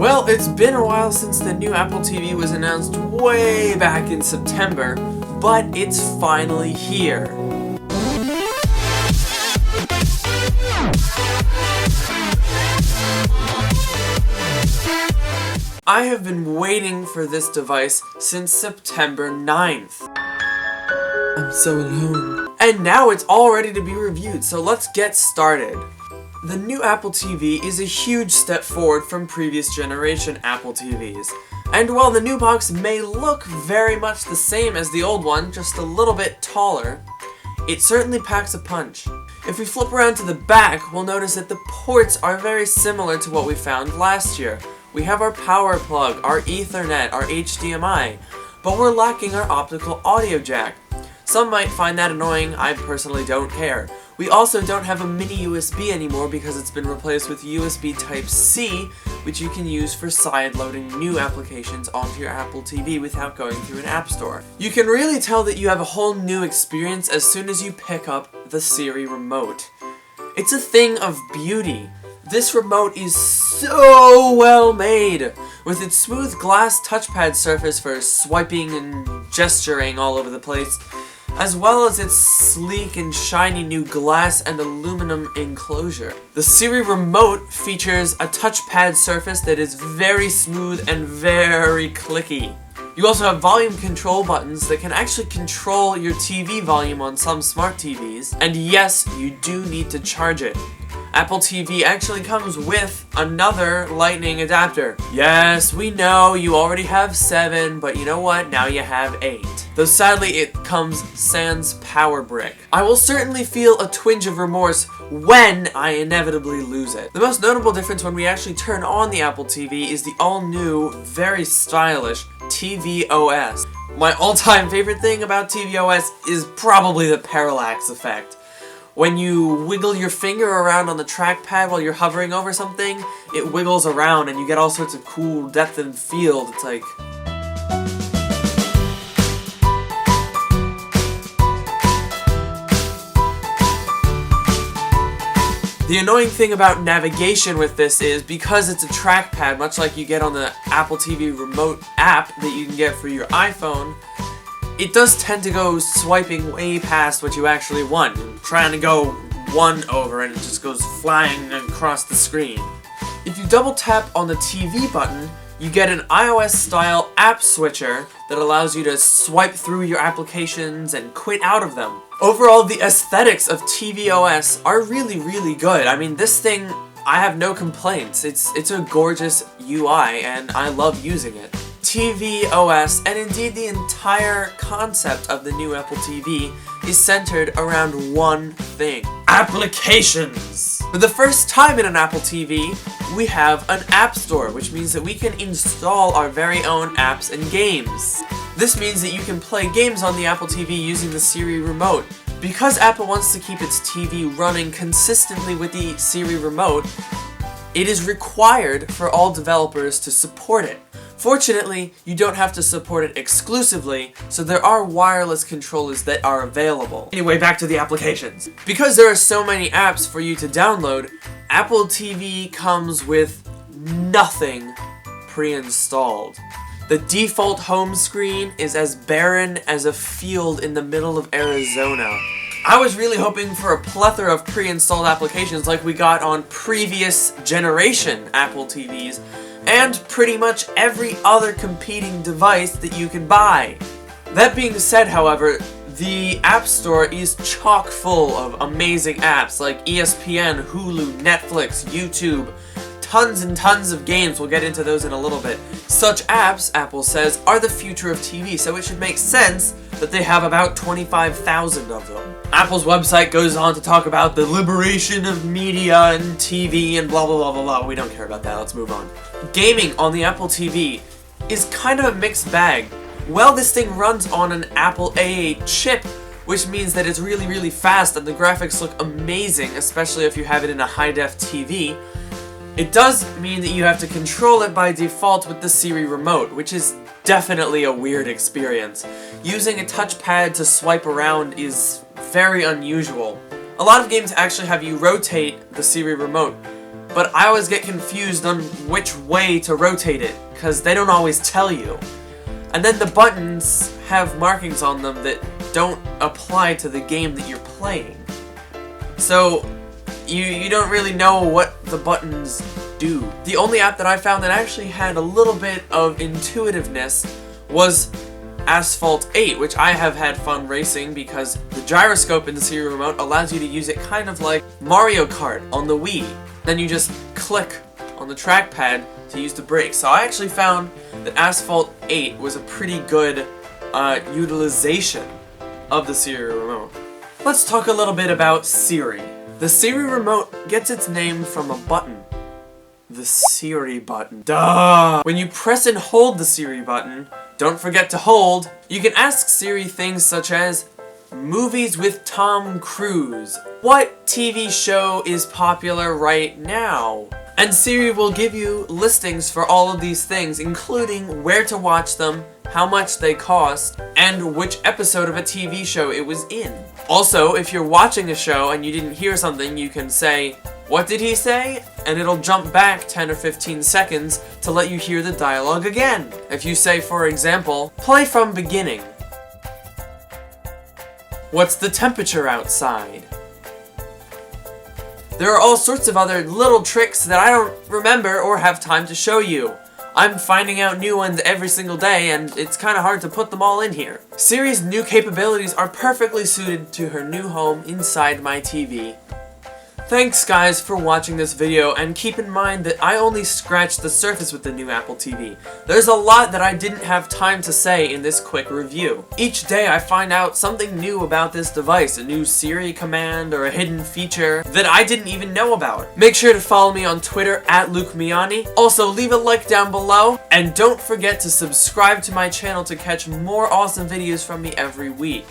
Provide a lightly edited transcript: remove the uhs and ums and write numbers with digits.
Well, it's been a while since the new Apple TV was announced way back in September, but it's finally here. I have been waiting for this device since September 9th. I'm so alone. And now it's all ready to be reviewed, so let's get started. The new Apple TV is a huge step forward from previous generation Apple TVs. And while the new box may look very much the same as the old one, just a little bit taller, it certainly packs a punch. If we flip around to the back, we'll notice that the ports are very similar to what we found last year. We have our power plug, our Ethernet, our HDMI, but we're lacking our optical audio jack. Some might find that annoying, I personally don't care. We also don't have a mini USB anymore because it's been replaced with USB Type-C, which you can use for side-loading new applications onto your Apple TV without going through an app store. You can really tell that you have a whole new experience as soon as you pick up the Siri remote. It's a thing of beauty. This remote is so well made, with its smooth glass touchpad surface for swiping and gesturing all over the place, as well as its sleek and shiny new glass and aluminum enclosure. The Siri remote features a touchpad surface that is very smooth and very clicky. You also have volume control buttons that can actually control your TV volume on some smart TVs, and yes, you do need to charge it. Apple TV actually comes with another lightning adapter. Yes, we know you already have 7, but you know what? Now you have 8. Though sadly it comes sans power brick. I will certainly feel a twinge of remorse when I inevitably lose it. The most notable difference when we actually turn on the Apple TV is the all-new, very stylish tvOS. My all-time favorite thing about tvOS is probably the parallax effect. When you wiggle your finger around on the trackpad while you're hovering over something, it wiggles around and you get all sorts of cool depth and field. It's like... The annoying thing about navigation with this is, because it's a trackpad, much like you get on the Apple TV remote app that you can get for your iPhone, it does tend to go swiping way past what you actually want. You're trying to go 1 over and it just goes flying across the screen. If you double tap on the TV button, you get an iOS-style app switcher that allows you to swipe through your applications and quit out of them. Overall, the aesthetics of tvOS are really, really good. I mean, this thing, I have no complaints. It's a gorgeous UI and I love using it. tvOS, and indeed the entire concept of the new Apple TV, is centered around one thing: applications! For the first time in an Apple TV, we have an app store, which means that we can install our very own apps and games. This means that you can play games on the Apple TV using the Siri remote. Because Apple wants to keep its TV running consistently with the Siri remote, it is required for all developers to support it. Fortunately, you don't have to support it exclusively, so there are wireless controllers that are available. Anyway, back to the applications. Because there are so many apps for you to download, Apple TV comes with nothing pre-installed. The default home screen is as barren as a field in the middle of Arizona. I was really hoping for a plethora of pre-installed applications like we got on previous generation Apple TVs, and pretty much every other competing device that you can buy. That being said, however, the App Store is chock full of amazing apps like ESPN, Hulu, Netflix, YouTube, tons and tons of games. We'll get into those in a little bit. Such apps, Apple says, are the future of TV, so it should make sense that they have about 25,000 of them. Apple's website goes on to talk about the liberation of media and TV and blah blah blah blah blah. We don't care about that, let's move on. Gaming on the Apple TV is kind of a mixed bag. Well, this thing runs on an Apple A8 chip, which means that it's really, really fast and the graphics look amazing, especially if you have it in a high-def TV. It does mean that you have to control it by default with the Siri remote, which is definitely a weird experience. Using a touchpad to swipe around is very unusual. A lot of games actually have you rotate the Siri remote, but I always get confused on which way to rotate it, because they don't always tell you. And then the buttons have markings on them that don't apply to the game that you're playing. So you don't really know what the buttons do. The only app that I found that actually had a little bit of intuitiveness was Asphalt 8, which I have had fun racing because the gyroscope in the Siri remote allows you to use it kind of like Mario Kart on the Wii. Then you just click on the trackpad to use the brakes. So I actually found that Asphalt 8 was a pretty good utilization of the Siri remote. Let's talk a little bit about Siri. The Siri remote gets its name from a button. The Siri button. Duh! When you press and hold the Siri button, don't forget to hold, you can ask Siri things such as, movies with Tom Cruise. What TV show is popular right now? And Siri will give you listings for all of these things, including where to watch them, how much they cost, and which episode of a TV show it was in. Also, if you're watching a show and you didn't hear something, you can say, "What did he say?" And it'll jump back 10 or 15 seconds to let you hear the dialogue again. If you say, for example, "Play from beginning." What's the temperature outside? There are all sorts of other little tricks that I don't remember or have time to show you. I'm finding out new ones every single day, and it's kind of hard to put them all in here. Siri's new capabilities are perfectly suited to her new home inside my TV. Thanks guys for watching this video, and keep in mind that I only scratched the surface with the new Apple TV. There's a lot that I didn't have time to say in this quick review. Each day I find out something new about this device, a new Siri command or a hidden feature that I didn't even know about. Make sure to follow me on Twitter @LukeMiani. Also leave a like down below, and don't forget to subscribe to my channel to catch more awesome videos from me every week.